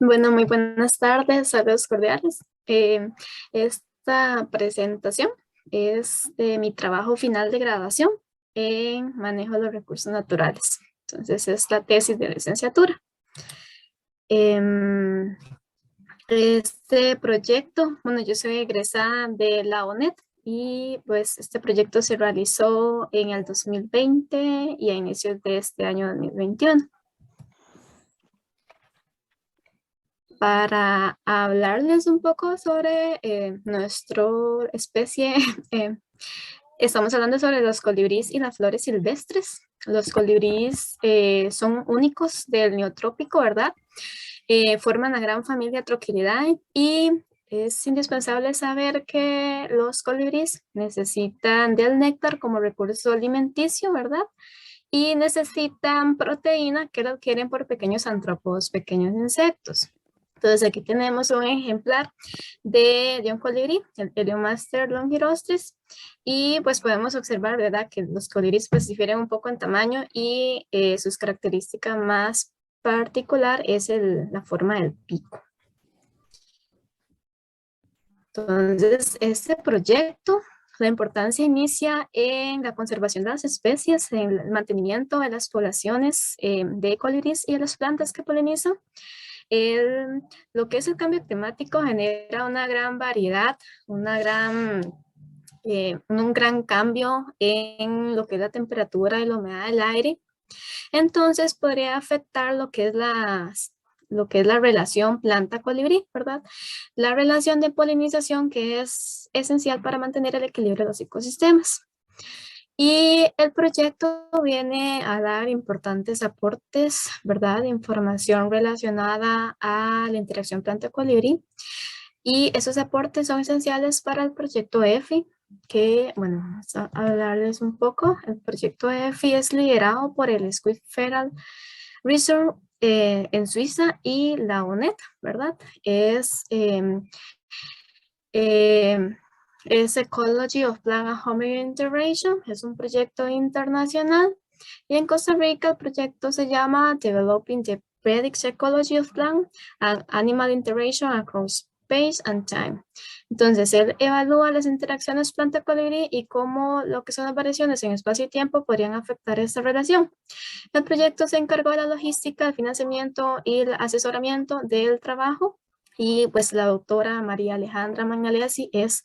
Bueno, muy buenas tardes, saludos cordiales. Esta presentación es de mi trabajo final de graduación en manejo de los recursos naturales. Entonces, es la tesis de licenciatura. Em, este proyecto, bueno, yo soy egresada de la ONET y pues este proyecto se realizó en el 2020 y a inicios de este año 2021. Para hablarles un poco sobre nuestra especie. eh, Estamos hablando sobre los colibríes y las flores silvestres. Los colibríes son únicos del neotrópico, ¿verdad? Forman la gran familia Trochilidae y es indispensable saber que los colibríes necesitan del néctar como recurso alimenticio, ¿verdad? Y necesitan proteína que lo adquieren por pequeños antrópodos, pequeños insectos. Entonces aquí tenemos un ejemplar de un colibrí, el Heliomaster longirostris, y pues podemos observar, ¿verdad?, que los colibríes pues difieren un poco en tamaño y sus características más particular es la forma del pico. Entonces, este proyecto, la importancia inicia en la conservación de las especies, en el mantenimiento de las poblaciones de colibríes y de las plantas que polinizan. Lo que es el cambio climático genera una gran variedad, un gran cambio en lo que es la temperatura y la humedad del aire. Entonces podría afectar lo que es la relación planta-colibrí, ¿verdad? La relación de polinización que es esencial para mantener el equilibrio de los ecosistemas. Y el proyecto viene a dar importantes aportes, ¿verdad? De información relacionada a la interacción planta-colibrí. Y esos aportes son esenciales para el proyecto EFI, que, bueno, vamos a hablarles un poco. El proyecto EFI es liderado por el Swiss Federal Research en Suiza y la ONET, ¿verdad? Eh, es Ecology of Plant and Home Integration, es un proyecto internacional. Y en Costa Rica el proyecto se llama Developing the Predicts Ecology of Plant and Animal Integration Across Space and Time. Entonces, él evalúa las interacciones planta-colibrí y cómo lo que son las variaciones en espacio y tiempo podrían afectar esta relación. El proyecto se encargó de la logística, el financiamiento y el asesoramiento del trabajo. Y pues la doctora María Alejandra Magnalesi es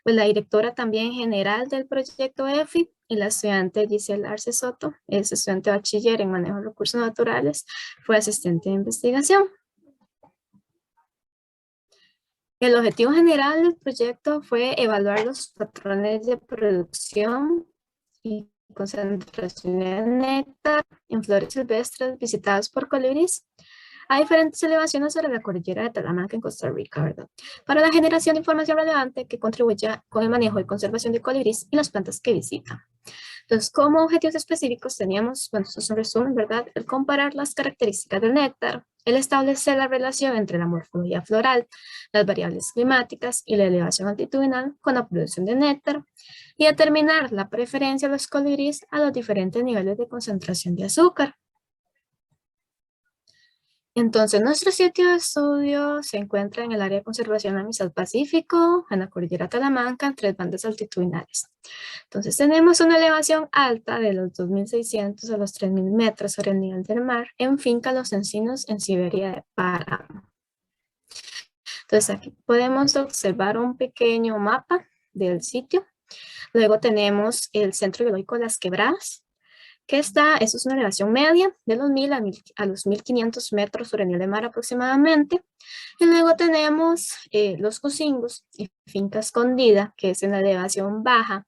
pues, la directora también general del proyecto EFI, y la estudiante Giselle Arce Soto es estudiante bachiller en manejo de recursos naturales, fue asistente de investigación. El objetivo general del proyecto fue evaluar los patrones de producción y concentración de néctar en flores silvestres visitadas por colibríes a diferentes elevaciones sobre la cordillera de Talamanca en Costa Rica, ¿verdad? Para la generación de información relevante que contribuya con el manejo y conservación de colibríes y las plantas que visitan. Entonces, como objetivos específicos teníamos, bueno, esto es un resumen, ¿verdad? El comparar las características del néctar, el establecer la relación entre la morfología floral, las variables climáticas y la elevación altitudinal con la producción de néctar, y determinar la preferencia de los colibríes a los diferentes niveles de concentración de azúcar. Entonces, nuestro sitio de estudio se encuentra en el área de conservación Amistad Pacífico, en la cordillera Talamanca, en 3 bandas altitudinales. Entonces, tenemos una elevación alta de los 2.600 a los 3.000 metros sobre el nivel del mar en Finca Los Encinos, en Siberia de Páramo. Entonces, aquí podemos observar un pequeño mapa del sitio. Luego tenemos el Centro Biológico de las Quebradas, eso es una elevación media de los 1.000 a los 1.500 metros sobre el nivel de mar aproximadamente. Y luego tenemos los Cocingos y Finca Escondida, que es en la elevación baja,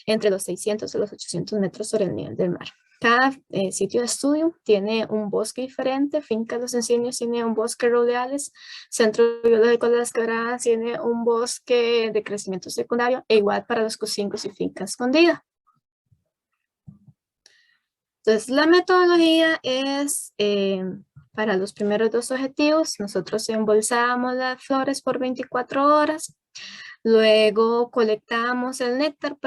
entre los 600 y los 800 metros sobre el nivel del mar. Cada sitio de estudio tiene un bosque diferente. Finca Los Encinos tiene un bosque rodeales, Centro Biológico de las Quebradas tiene un bosque de crecimiento secundario, e igual para los Cocingos y Finca Escondida. Entonces, la metodología es para los primeros 2 objetivos. Nosotros embolsábamos las flores por 24 horas. Luego colectábamos el néctar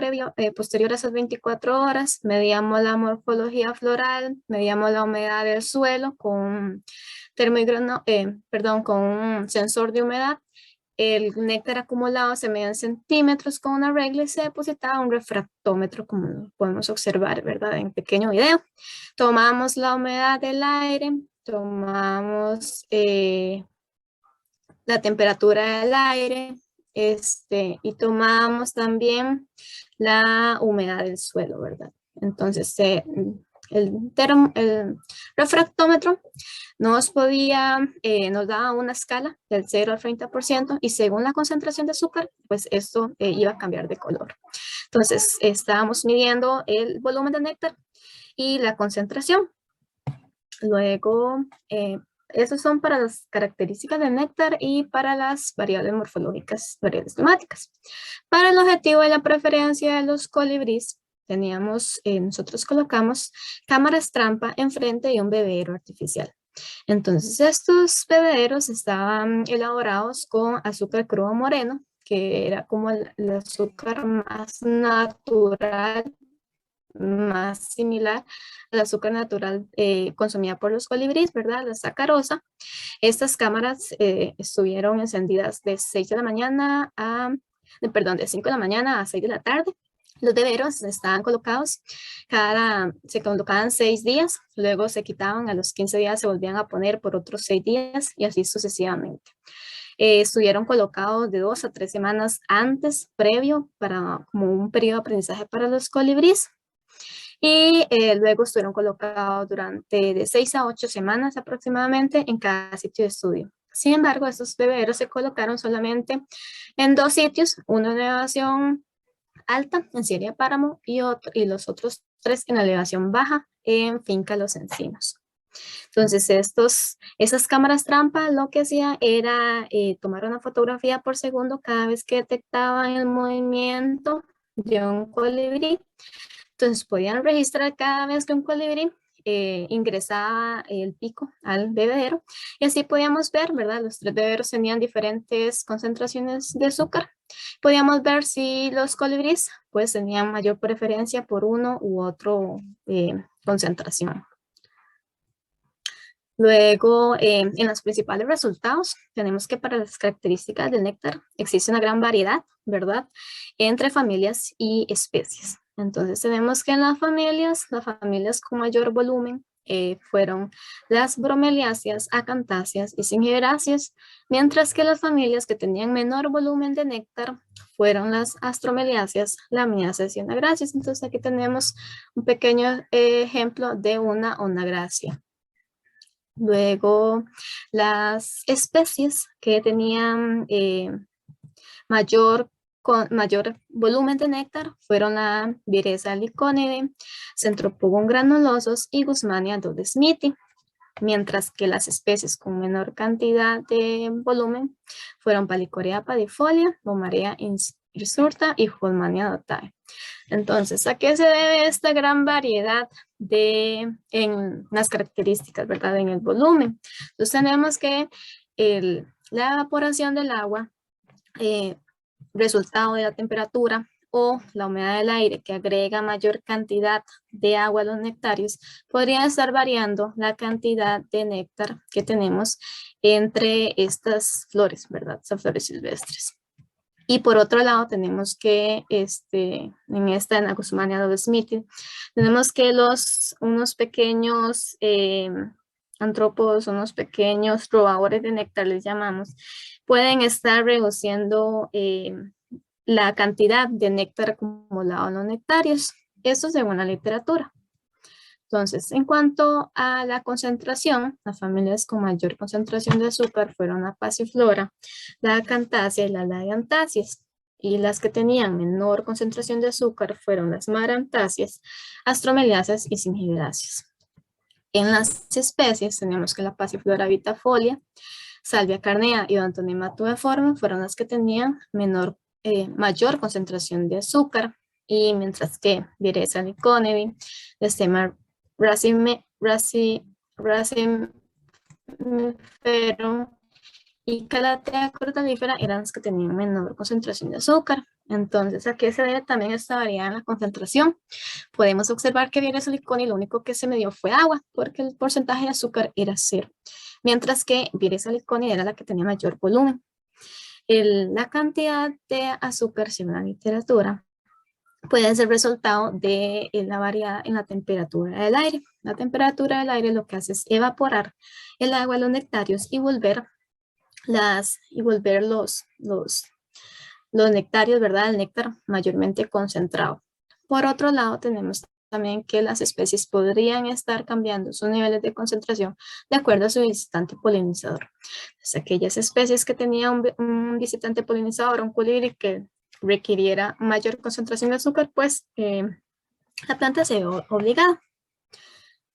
posterior a esas 24 horas. Medíamos la morfología floral, medíamos la humedad del suelo con con un sensor de humedad. El néctar acumulado se medía en centímetros con una regla y se depositaba en un refractómetro, como podemos observar, ¿verdad? En pequeño video. Tomamos la humedad del aire, tomamos la temperatura del aire, y tomamos también la humedad del suelo, ¿verdad? Entonces, el refractómetro nos daba una escala del 0 al 30% y según la concentración de azúcar, pues esto iba a cambiar de color. Entonces, estábamos midiendo el volumen de néctar y la concentración. Luego, esos son para las características del néctar y para las variables morfológicas, variables climáticas. Para el objetivo de la preferencia de los colibríes, nosotros colocamos cámaras trampa enfrente de un bebedero artificial. Entonces, estos bebederos estaban elaborados con azúcar crudo moreno, que era como el azúcar más natural, más similar al azúcar natural consumida por los colibríes, ¿verdad? La sacarosa. Estas cámaras estuvieron encendidas de 6 de la mañana de 5 de la mañana a 6 de la tarde. Los beberos estaban colocados, se colocaban 6 días, luego se quitaban, a los 15 días se volvían a poner por otros 6 días y así sucesivamente. Estuvieron colocados de 2 a 3 semanas antes, previo, como un periodo de aprendizaje para los colibríes. Y luego estuvieron colocados durante de 6 a 8 semanas aproximadamente en cada sitio de estudio. Sin embargo, estos beberos se colocaron solamente en 2 sitios, uno en elevación alta, en Sierra Páramo, y los otros 3 en elevación baja, en Finca Los Encinos. Entonces, esas cámaras trampa lo que hacían era tomar una fotografía por segundo cada vez que detectaban el movimiento de un colibrí. Entonces podían registrar cada vez que un colibrí ingresaba el pico al bebedero y así podíamos ver, ¿verdad? Los 3 bebederos tenían diferentes concentraciones de azúcar. Podíamos ver si los colibríes pues tenían mayor preferencia por uno u otro concentración. Luego, en los principales resultados, tenemos que para las características del néctar existe una gran variedad, ¿verdad? Entre familias y especies. Entonces, tenemos que en las familias con mayor volumen fueron las bromeliáceas, acantáceas y zingiberáceas, mientras que las familias que tenían menor volumen de néctar fueron las astromeliáceas, lamiáceas y onagráceas. Entonces, aquí tenemos un pequeño ejemplo de una onagrácea. Luego, las especies que tenían mayor volumen de néctar fueron la Vireza liconide, Centropogon granulosos y Guzmania doddsmithi, mientras que las especies con menor cantidad de volumen fueron Palicorea padifolia, Bomarea hirsuta y Holmania dotae. Entonces, ¿a qué se debe esta gran variedad en las características, ¿verdad? En el volumen. Entonces, tenemos que la evaporación del agua, resultado de la temperatura o la humedad del aire que agrega mayor cantidad de agua a los nectarios, podría estar variando la cantidad de néctar que tenemos entre estas flores, ¿verdad? Son flores silvestres. Y por otro lado tenemos que en la Guzmania doddsmithi, tenemos que unos pequeños antrópodos, unos pequeños robadores de néctar, les llamamos, pueden estar reduciendo la cantidad de néctar acumulado en los nectarios. Eso según la literatura. Entonces, en cuanto a la concentración, las familias con mayor concentración de azúcar fueron la Passiflora, la Acanthacea y la Laianthaceae. Y las que tenían menor concentración de azúcar fueron las Maranthaceae, Astromeliáceas y Zingiberáceas. En las especies tenemos que la Passiflora vitafolia, Salvia carnea y Odontonema tubeforme fueron las que tenían mayor concentración de azúcar, y mientras que Vireza liconide, Lestema racemiferum y Calathea cortalifera eran las que tenían menor concentración de azúcar. Entonces, ¿a qué se debe también esta variedad en la concentración? Podemos observar que viene silicona y lo único que se me dio fue agua, porque el porcentaje de azúcar era 0. Mientras que viene silicona era la que tenía mayor volumen. La cantidad de azúcar, según la literatura, puede ser resultado de la variedad en la temperatura del aire. La temperatura del aire lo que hace es evaporar el agua de los nectarios y volver los nectarios, ¿verdad? El néctar mayormente concentrado. Por otro lado, tenemos también que las especies podrían estar cambiando sus niveles de concentración de acuerdo a su visitante polinizador. Entonces, aquellas especies que tenían un visitante polinizador, un colibrí que requiriera mayor concentración de azúcar, pues la planta se ve obligada.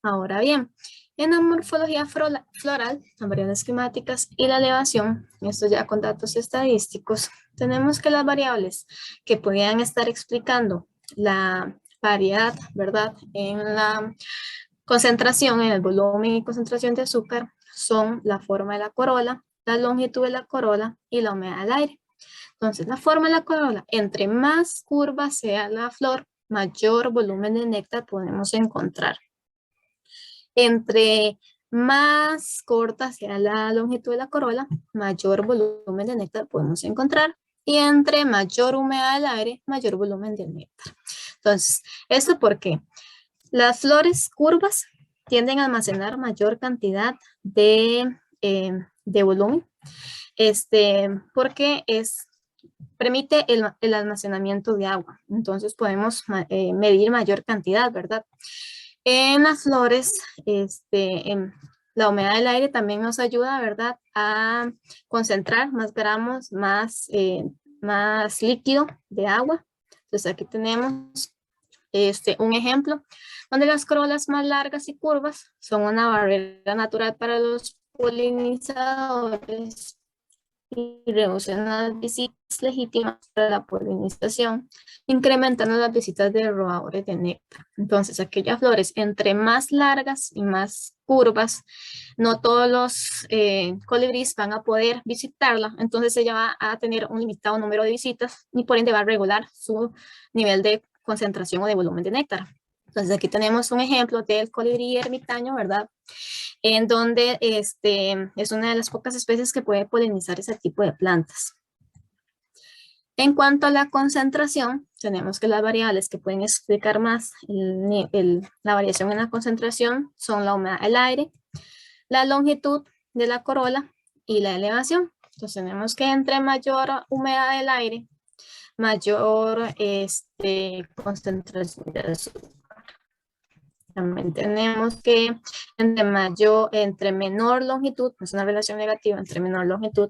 Ahora bien, en la morfología floral, las variables climáticas y la elevación, esto ya con datos estadísticos, tenemos que las variables que podían estar explicando la variedad, ¿verdad? En la concentración, en el volumen y concentración de azúcar, son la forma de la corola, la longitud de la corola y la humedad del aire. Entonces, la forma de la corola, entre más curva sea la flor, mayor volumen de néctar podemos encontrar. Entre más corta sea la longitud de la corola, mayor volumen de néctar podemos encontrar. Y entre mayor humedad del aire, mayor volumen de néctar. Entonces, ¿esto por qué? Las flores curvas tienden a almacenar mayor cantidad de volumen, porque permite el almacenamiento de agua. Entonces podemos medir mayor cantidad, ¿verdad? En las flores, la humedad del aire también nos ayuda, ¿verdad?, a concentrar más gramos, más líquido de agua. Entonces aquí tenemos un ejemplo donde las corolas más largas y curvas son una barrera natural para los polinizadores y reducen las visitas legítimas para la polinización, incrementando las visitas de robadores de néctar. Entonces, aquellas flores entre más largas y más curvas, no todos los colibríes van a poder visitarla, entonces ella va a tener un limitado número de visitas y por ende va a regular su nivel de concentración o de volumen de néctar. Entonces aquí tenemos un ejemplo del colibrí ermitaño, ¿verdad?, en donde es una de las pocas especies que puede polinizar ese tipo de plantas. En cuanto a la concentración, tenemos que las variables que pueden explicar más la variación en la concentración son la humedad del aire, la longitud de la corola y la elevación. Entonces tenemos que entre mayor humedad del aire, mayor concentración de azúcar. También tenemos que entre menor longitud, es una relación negativa, entre menor longitud,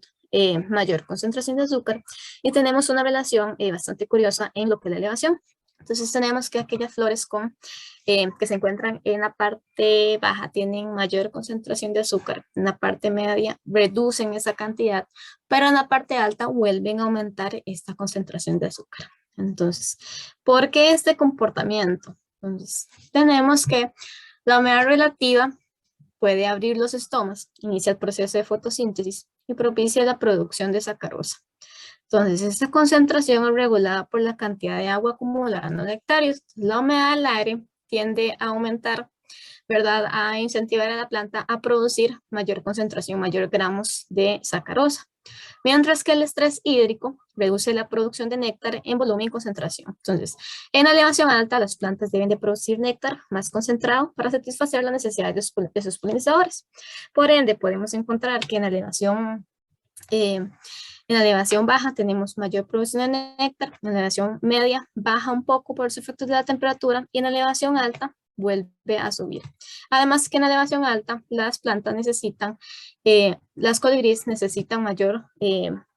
mayor concentración de azúcar, y tenemos una relación bastante curiosa en lo que es la elevación. Entonces tenemos que aquellas flores que se encuentran en la parte baja tienen mayor concentración de azúcar, en la parte media reducen esa cantidad, pero en la parte alta vuelven a aumentar esta concentración de azúcar. Entonces, ¿por qué este comportamiento? Entonces, tenemos que la humedad relativa puede abrir los estomas, inicia el proceso de fotosíntesis y propicia la producción de sacarosa. Entonces, esta concentración es regulada por la cantidad de agua acumulada en los nectarios. La humedad del aire tiende a aumentar, ¿verdad?, a incentivar a la planta a producir mayor concentración, mayor gramos de sacarosa. Mientras que el estrés hídrico reduce la producción de néctar en volumen y concentración. Entonces, en elevación alta, las plantas deben de producir néctar más concentrado para satisfacer las necesidades de sus polinizadores. Por ende, podemos encontrar que en la elevación baja tenemos mayor producción de néctar, en la elevación media baja un poco por los efectos de la temperatura y en la elevación alta vuelve a subir. Además que en la elevación alta las plantas necesitan, las colibríes necesitan mayor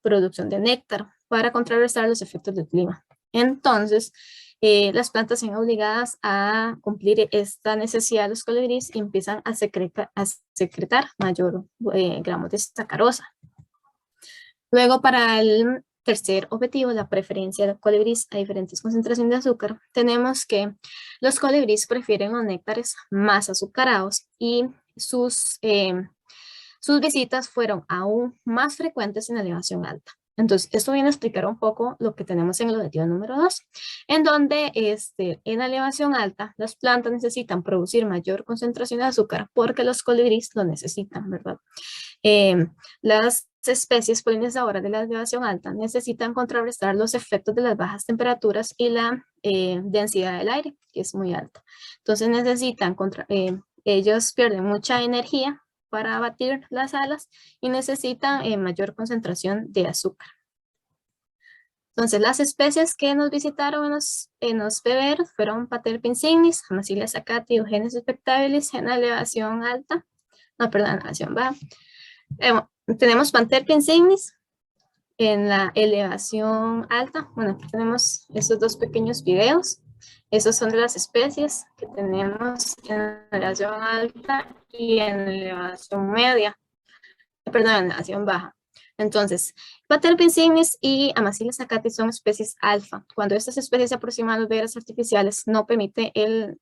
producción de néctar para contrarrestar los efectos del clima. Entonces, las plantas son obligadas a cumplir esta necesidad de los colibríes y empiezan a secretar mayor gramos de sacarosa. Luego, para el tercer objetivo, la preferencia de colibríes a diferentes concentraciones de azúcar, tenemos que los colibríes prefieren los néctares más azucarados y sus visitas fueron aún más frecuentes en elevación alta. Entonces, esto viene a explicar un poco lo que tenemos en el objetivo número 2, en donde en la elevación alta, las plantas necesitan producir mayor concentración de azúcar porque los colibríes lo necesitan, ¿verdad? Las especies polinizadoras de la elevación alta necesitan contrarrestar los efectos de las bajas temperaturas y la densidad del aire, que es muy alta. Entonces ellos pierden mucha energía para abatir las alas y necesitan mayor concentración de azúcar. Entonces, las especies que nos visitaron en los beberos fueron Paterpin signis, Amazilia saccati, Eugenes spectabilis en la elevación alta, no, perdón, elevación baja. Tenemos Paterpin signis en la elevación alta. Bueno, aquí tenemos estos dos pequeños videos. Esos son de las especies que tenemos en la elevación alta y en la elevación media. Perdón, en la elevación baja. Entonces, Paterpin signis y Amazilia saccati son especies alfa. Cuando estas especies se aproximan a los beberos artificiales, no permite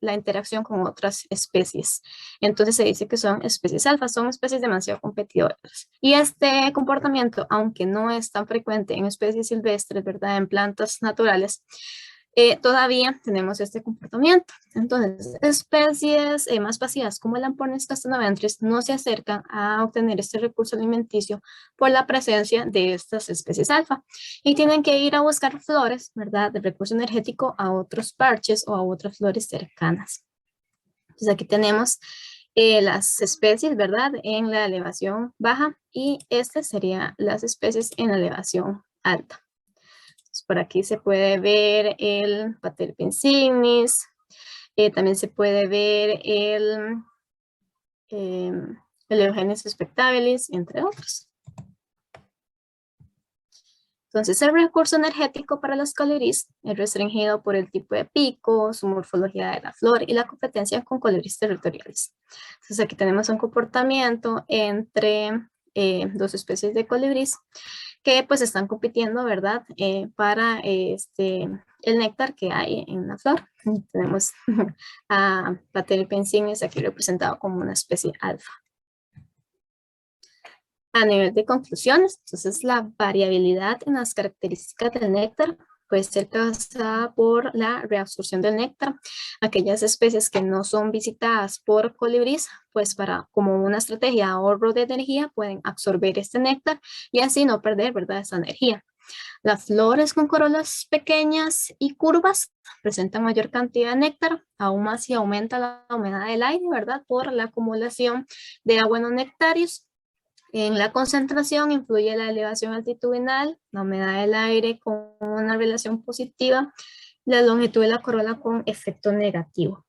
la interacción con otras especies. Entonces se dice que son especies alfa, son especies demasiado competidoras. Y este comportamiento, aunque no es tan frecuente en especies silvestres, ¿verdad? En plantas naturales, todavía tenemos este comportamiento. Entonces, especies más pasivas como el Ampones castanoventris no se acercan a obtener este recurso alimenticio por la presencia de estas especies alfa y tienen que ir a buscar flores, ¿verdad?, de recurso energético a otros parches o a otras flores cercanas. Entonces, aquí tenemos las especies, ¿verdad?, en la elevación baja y estas serían las especies en la elevación alta. Por aquí se puede ver el Paterpin signis, también se puede ver el Eugenes spectabilis, entre otros. Entonces, el recurso energético para los colibríes es restringido por el tipo de pico, su morfología de la flor y la competencia con colibríes territoriales. Entonces, aquí tenemos un comportamiento entre dos especies de colibríes que pues están compitiendo, ¿verdad? Para el néctar que hay en la flor. Tenemos a Paterpin signis aquí representado como una especie alfa. A nivel de conclusiones, entonces la variabilidad en las características del néctar puede ser causada por la reabsorción del néctar. Aquellas especies que no son visitadas por colibríes, pues como una estrategia de ahorro de energía, pueden absorber este néctar y así no perder, ¿verdad?, esa energía. Las flores con corolas pequeñas y curvas presentan mayor cantidad de néctar, aún más si aumenta la humedad del aire, ¿verdad?, por la acumulación de agua en los nectarios. En la concentración influye la elevación altitudinal, la humedad del aire con una relación positiva, la longitud de la corola con efecto negativo.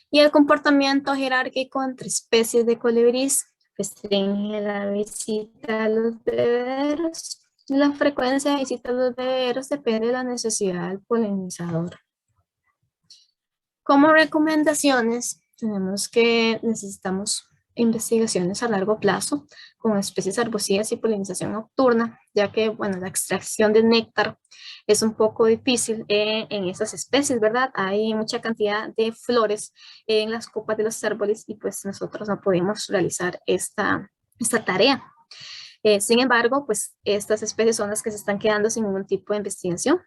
Y el comportamiento jerárquico entre especies de colibríes restringe la visita a los bebederos. La frecuencia de visita a los bebederos depende de la necesidad del polinizador. Como recomendaciones, necesitamos investigaciones a largo plazo con especies arbustivas y polinización nocturna, ya que, bueno, la extracción de néctar es un poco difícil en esas especies, ¿verdad? Hay mucha cantidad de flores en las copas de los árboles y pues nosotros no podemos realizar esta tarea. Sin embargo, pues estas especies son las que se están quedando sin ningún tipo de investigación.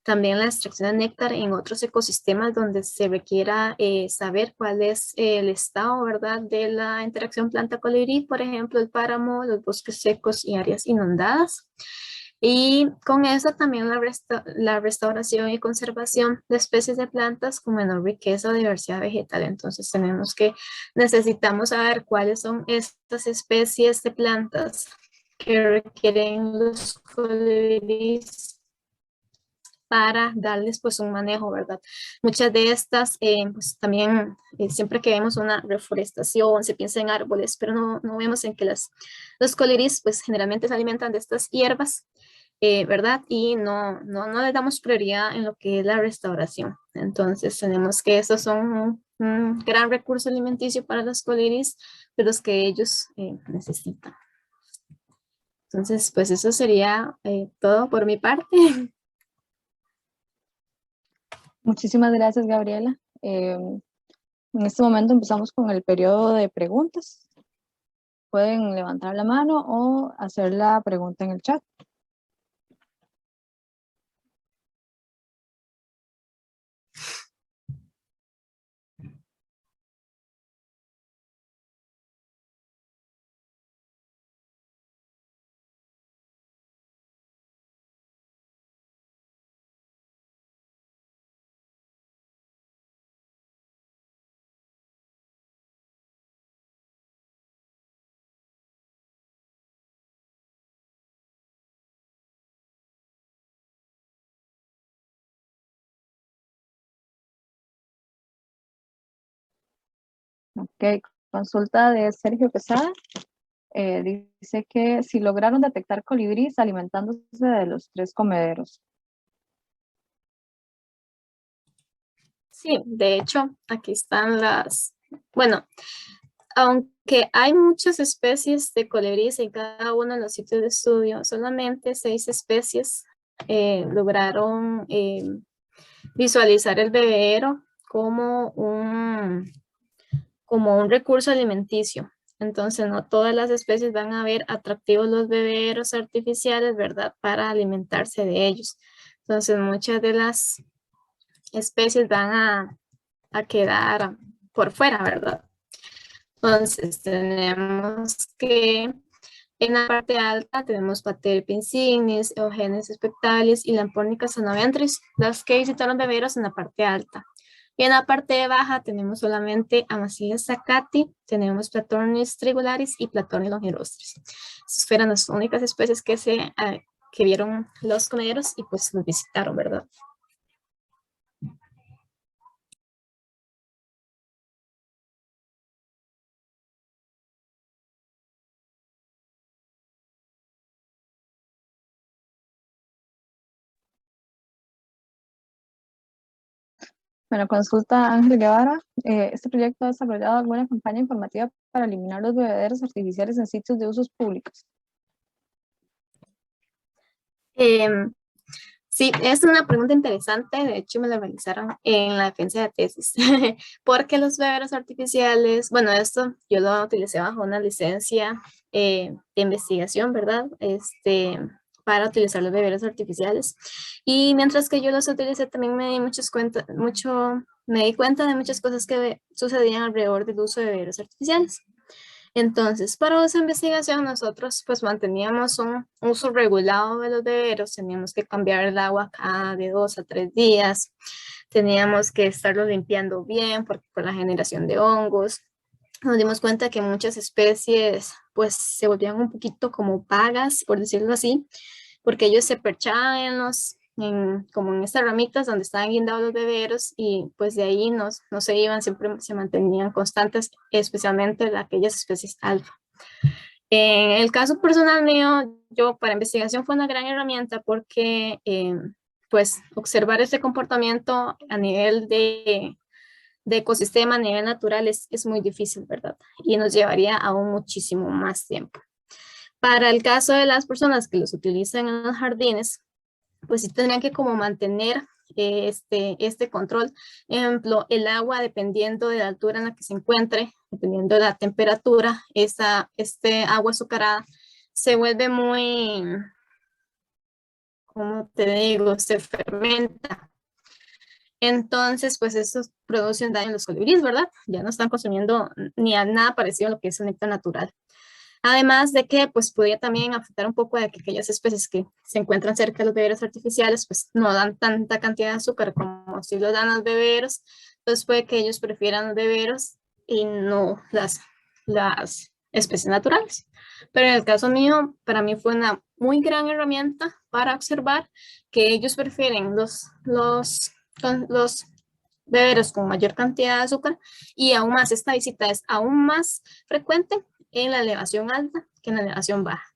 También la extracción de néctar en otros ecosistemas donde se requiera saber cuál es el estado, ¿verdad?, de la interacción planta-colibrí, por ejemplo, el páramo, los bosques secos y áreas inundadas. Y con eso también la restauración y conservación de especies de plantas con menor riqueza o diversidad vegetal. Entonces necesitamos saber cuáles son estas especies de plantas que requieren los colibríes para darles pues un manejo, ¿verdad? Muchas de estas, pues también siempre que vemos una reforestación se piensa en árboles, pero no vemos en que los colibríes pues generalmente se alimentan de estas hierbas, ¿verdad? Y no les damos prioridad en lo que es la restauración. Entonces tenemos que estos son un gran recurso alimenticio para los colibríes, de los que ellos necesitan. Entonces, pues eso sería todo por mi parte. Muchísimas gracias, Gabriela. En este momento empezamos con el periodo de preguntas. Pueden levantar la mano o hacer la pregunta en el chat. Ok, consulta de Sergio Quesada. Dice que si lograron detectar colibríes alimentándose de los 3 comederos. Sí, de hecho, aquí están bueno, aunque hay muchas especies de colibríes en cada uno de los sitios de estudio, solamente 6 especies lograron visualizar el bebedero como un recurso alimenticio. Entonces, no todas las especies van a ver atractivos los bebederos artificiales, ¿verdad? Para alimentarse de ellos. Entonces, muchas de las especies van a quedar por fuera, ¿verdad? Entonces, tenemos que en la parte alta tenemos Paterpia insignis, Eugenes spectalis y Lampórnica sanoventris, las que visitaron bebederos en la parte alta. Y en la parte baja tenemos solamente Amasillas zacati, tenemos Platornis trigularis y Platornis longirostris. Esas fueron las únicas especies que vieron los comederos y pues los visitaron, ¿verdad? Bueno, consulta Ángel Guevara. ¿Este proyecto ha desarrollado alguna campaña informativa para eliminar los bebederos artificiales en sitios de usos públicos? Eh, Sí, es una pregunta interesante. De hecho, me la realizaron en la defensa de tesis. Porque los bebederos artificiales, bueno, esto yo lo utilicé bajo una licencia de investigación, ¿verdad? Para utilizar los bebederos artificiales. Y mientras que yo los utilicé, también me di cuenta de muchas cosas que sucedían alrededor del uso de bebederos artificiales. Entonces, para esa investigación nosotros pues manteníamos un uso regulado de los beberos, teníamos que cambiar el agua cada de 2 a 3 días, teníamos que estarlo limpiando bien por la generación de hongos. Nos dimos cuenta que muchas especies pues se volvían un poquito como vagas, por decirlo así, porque ellos se perchaban como en estas ramitas donde estaban guindados los beberos y pues de ahí no se iban, siempre se mantenían constantes, especialmente aquellas especies alfa. En el caso personal mío, yo para investigación fue una gran herramienta porque pues observar este comportamiento a nivel de ecosistema, a nivel natural es muy difícil, ¿verdad? Y nos llevaría aún muchísimo más tiempo. Para el caso de las personas que los utilizan en los jardines, pues sí tendrían que como mantener este control. Ejemplo, el agua, dependiendo de la altura en la que se encuentre, dependiendo de la temperatura, este agua azucarada se vuelve muy, ¿cómo te digo? Se fermenta. Entonces, pues eso produce un daño en los colibríes, ¿verdad? Ya no están consumiendo ni a nada parecido a lo que es el néctar natural. Además de que pues podría también afectar un poco de que aquellas especies que se encuentran cerca de los beberos artificiales pues no dan tanta cantidad de azúcar como si lo dan los beberos, entonces puede que ellos prefieran los beberos y no las especies naturales. Pero en el caso mío, para mí fue una muy gran herramienta para observar que ellos prefieren los beberos con mayor cantidad de azúcar y aún más, esta visita es aún más frecuente en la elevación alta que en la elevación baja.